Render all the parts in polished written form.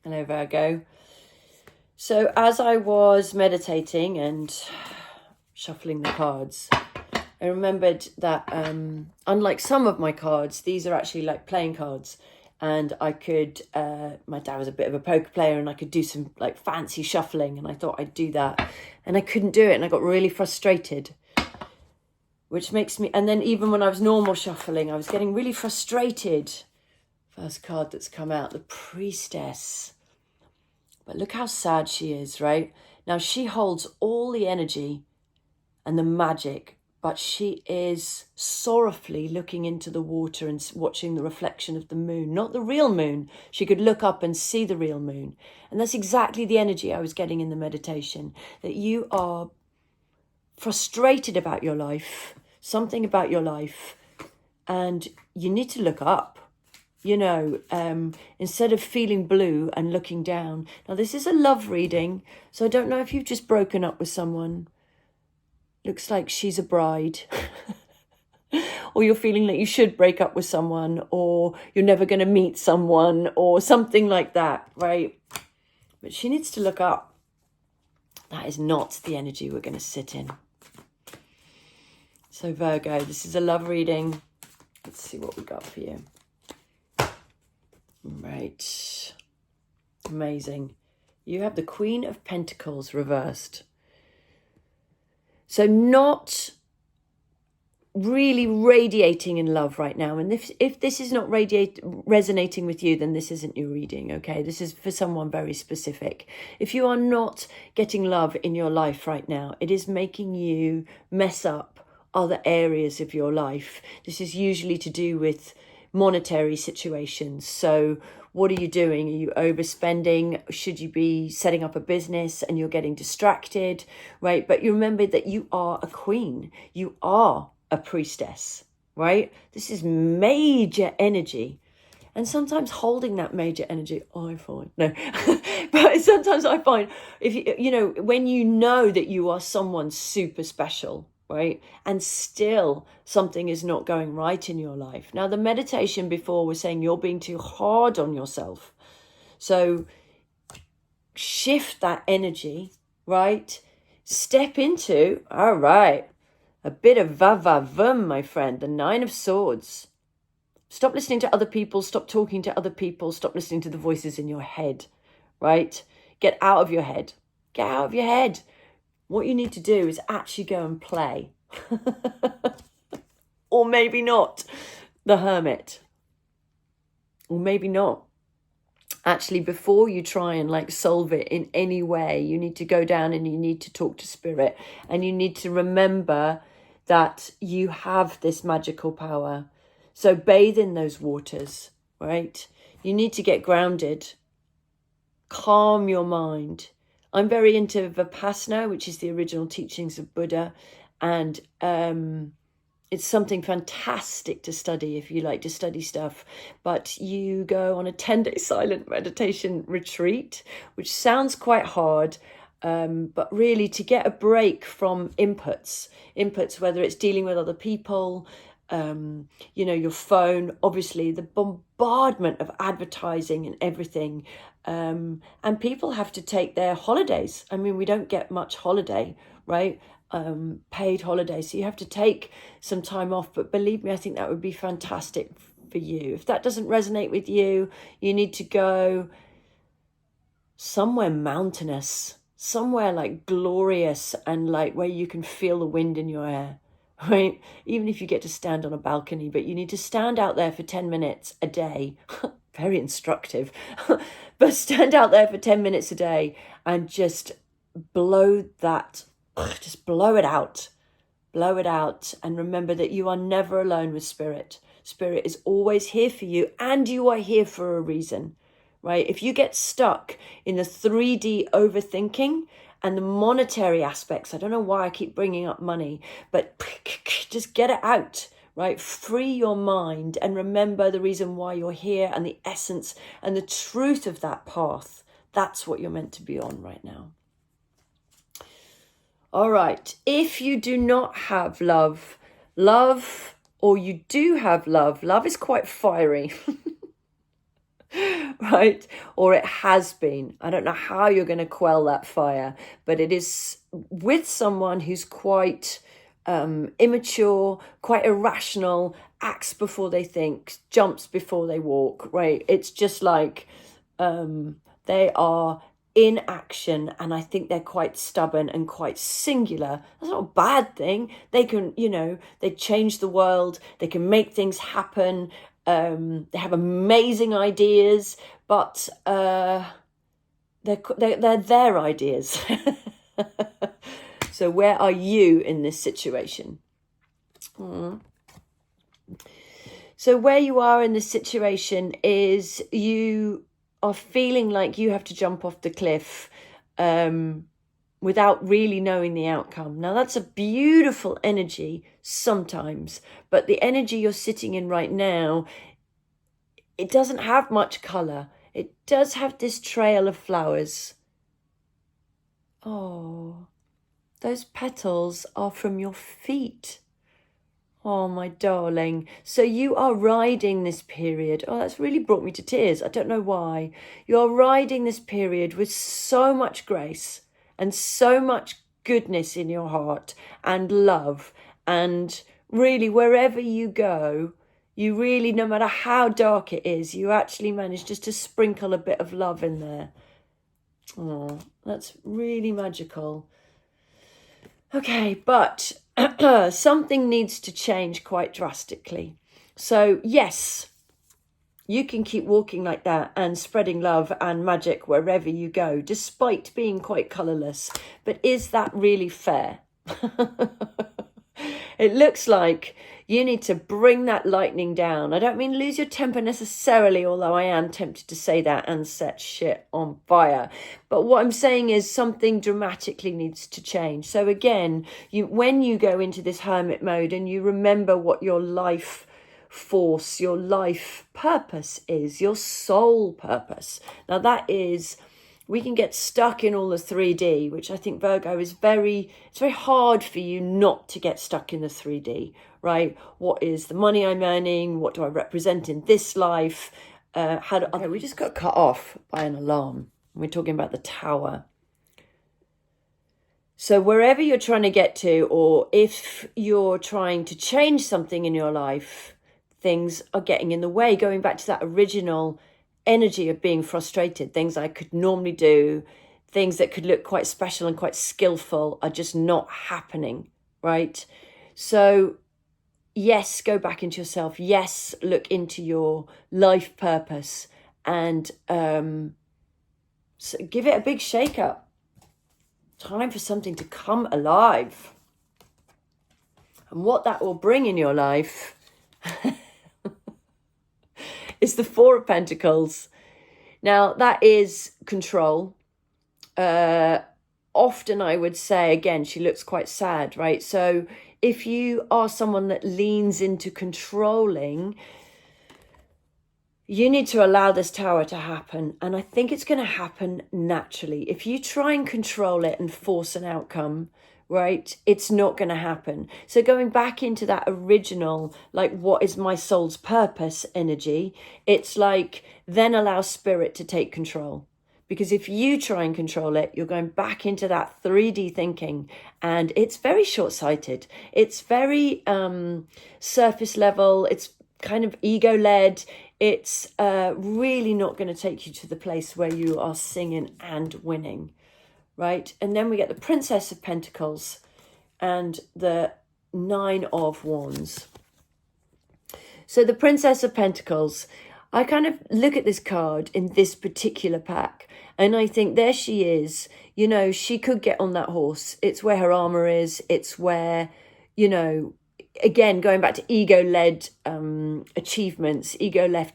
Hello, Virgo. So as I was meditating and shuffling the cards, I remembered that unlike some of my cards, these are actually like playing cards. And I could, my dad was a bit of a poker player, and I could do some like fancy shuffling, and I thought I'd do that. And I couldn't do it, and I got really frustrated. Which makes me, and then even when I was normal shuffling, I was getting really frustrated. First card that's come out, the Priestess. But look how sad she is, right? Now she holds all the energy and the magic, but she is sorrowfully looking into the water and watching the reflection of the moon, not the real moon. She could look up and see the real moon. And that's exactly the energy I was getting in the meditation, that you are frustrated about your life, something about your life, and you need to look up. You know, instead of feeling blue and looking down. Now, this is a love reading, so I don't know if you've just broken up with someone. Looks like she's a bride. Or you're feeling like you should break up with someone, or you're never going to meet someone, or something like that, right? But she needs to look up. That is not the energy we're going to sit in. So, Virgo, this is a love reading. Let's see what we got for you. Right. Amazing. You have the Queen of Pentacles reversed. So not really radiating in love right now. And if this is not resonating with you, then this isn't your reading, okay? This is for someone very specific. If you are not getting love in your life right now, it is making you mess up other areas of your life. This is usually to do with monetary situations. So what are you doing? Are you overspending? Should you be setting up a business and you're getting distracted, right? But you remember that you are a queen. You are a priestess, right? This is major energy. And sometimes holding that major energy, I find, no, but sometimes I find if you know, when you know that you are someone super special, right? And still something is not going right in your life. Now, the meditation before was saying you're being too hard on yourself. So shift that energy, right? Step into, all right, a bit of va-va-vum, my friend, the Nine of Swords. Stop listening to other people. Stop talking to other people. Stop listening to the voices in your head, right? Get out of your head. Get out of your head. What you need to do is actually go and play. Or maybe not the Hermit. Or maybe not. Actually, before you try and like solve it in any way, you need to go down and you need to talk to Spirit. And you need to remember that you have this magical power. So bathe in those waters, right? You need to get grounded. Calm your mind. I'm very into Vipassana, which is the original teachings of Buddha. And it's something fantastic to study if you like to study stuff. But you go on a 10-day silent meditation retreat, which sounds quite hard. But really to get a break from inputs, whether it's dealing with other people, you know, your phone, obviously the bombardment of advertising and everything. And people have to take their holidays. I mean, we don't get much holiday, right? Paid holiday. So you have to take some time off. But believe me, I think that would be fantastic for you. If that doesn't resonate with you, you need to go somewhere mountainous, somewhere like glorious and like where you can feel the wind in your hair. Right? Even if you get to stand on a balcony, but you need to stand out there for 10 minutes a day. Very instructive. But stand out there for 10 minutes a day and just blow that, just blow it out. Blow it out. And remember that you are never alone with Spirit. Spirit is always here for you, and you are here for a reason, right? If you get stuck in the 3D overthinking and the monetary aspects, I don't know why I keep bringing up money, but just get it out, right? Free your mind and remember the reason why you're here and the essence and the truth of that path. That's what you're meant to be on right now. All right. If you do not have love, or you do have love is quite fiery. right? Or it has been. I don't know how you're going to quell that fire, but it is with someone who's quite immature, quite irrational, acts before they think, jumps before they walk, right? It's just like they are in action, and I think they're quite stubborn and quite singular. That's not a bad thing. They can, they change the world, they can make things happen, they have amazing ideas, but they're their ideas. So where are you in this situation? So where you are in this situation is you are feeling like you have to jump off the cliff without really knowing the outcome. Now, that's a beautiful energy sometimes, but the energy you're sitting in right now, it doesn't have much colour. It does have this trail of flowers. Oh, those petals are from your feet. Oh, my darling. So you are riding this period. Oh, that's really brought me to tears. I don't know why. You're riding this period with so much grace and so much goodness in your heart and love. And really, wherever you go, you really, no matter how dark it is, you actually manage just to sprinkle a bit of love in there. Oh, that's really magical. Okay, but something needs to change quite drastically. So yes, you can keep walking like that and spreading love and magic wherever you go, despite being quite colourless. But is that really fair? It looks like you need to bring that lightning down. I don't mean lose your temper necessarily, although I am tempted to say that and set shit on fire. But what I'm saying is something dramatically needs to change. So again, when you go into this hermit mode and you remember what your life force, your life purpose is, your soul purpose. Now that is, we can get stuck in all the 3D, which I think Virgo is it's very hard for you not to get stuck in the 3D, right? What is the money I'm earning? What do I represent in this life? Okay, we just got cut off by an alarm. We're talking about the tower. So wherever you're trying to get to, or if you're trying to change something in your life, things are getting in the way. Going back to that original energy of being frustrated, things I could normally do, things that could look quite special and quite skillful are just not happening, right? So yes, go back into yourself. Yes, look into your life purpose and so give it a big shake up. Time for something to come alive. And what that will bring in your life is the Four of Pentacles. Now, that is control. Often I would say, again, she looks quite sad, right? So if you are someone that leans into controlling, you need to allow this tower to happen. And I think it's going to happen naturally. If you try and control it and force an outcome, right, it's not going to happen. So going back into that original, like, what is my soul's purpose energy, it's like, then allow spirit to take control. Because if you try and control it, you're going back into that 3D thinking, and it's very short-sighted. It's very surface level. It's kind of ego-led. It's really not going to take you to the place where you are singing and winning. Right, and then we get the Princess of Pentacles and the Nine of Wands. So the Princess of Pentacles, I kind of look at this card in this particular pack and I think there she is. You know, she could get on that horse. It's where her armor is. It's where, you know, again, going back to ego-led achievements, ego-led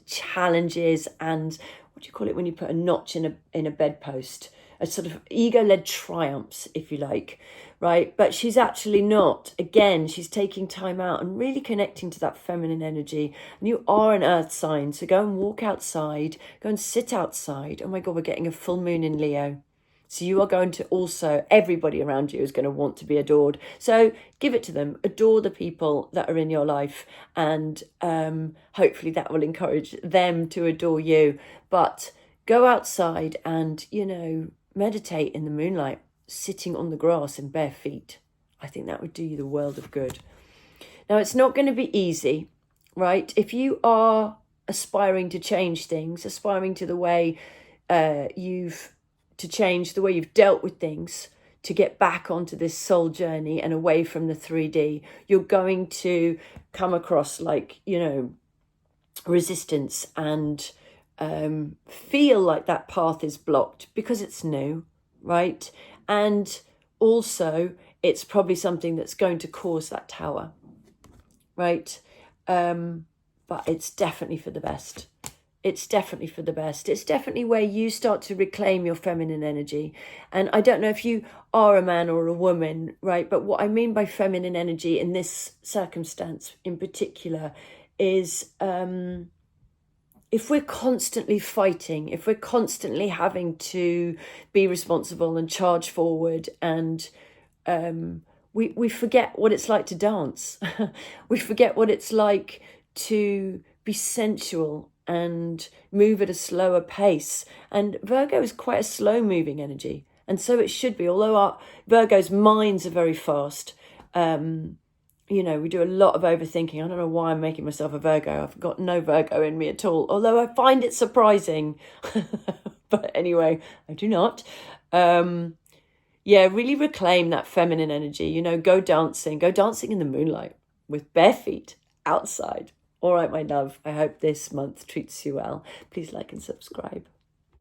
challenges, and what do you call it when you put a notch in a bedpost? A sort of ego-led triumphs, if you like, right? But she's actually not. Again, she's taking time out and really connecting to that feminine energy. And you are an earth sign, so go and walk outside, go and sit outside. Oh my God, we're getting a full moon in Leo. So you are going to also, everybody around you is going to want to be adored. So give it to them. Adore the people that are in your life, and hopefully that will encourage them to adore you. But go outside and, meditate in the moonlight, sitting on the grass in bare feet. I think that would do you the world of good. Now, it's not going to be easy, right? If you are aspiring to change things, aspiring to the way to change the way you've dealt with things, to get back onto this soul journey and away from the 3D, you're going to come across resistance and feel like that path is blocked because it's new, right? And also it's probably something that's going to cause that tower, right? But it's definitely for the best. It's definitely for the best. It's definitely where you start to reclaim your feminine energy. And I don't know if you are a man or a woman, right? But what I mean by feminine energy in this circumstance in particular is if we're constantly fighting, if we're constantly having to be responsible and charge forward, and we forget what it's like to dance. We forget what it's like to be sensual and move at a slower pace. And Virgo is quite a slow moving energy, and so it should be, although our Virgo's minds are very fast. We do a lot of overthinking. I don't know why I'm making myself a Virgo. I've got no Virgo in me at all, although I find it surprising. But anyway, I do not. Really reclaim that feminine energy. Go dancing in the moonlight with bare feet outside. All right, my love, I hope this month treats you well. Please like and subscribe.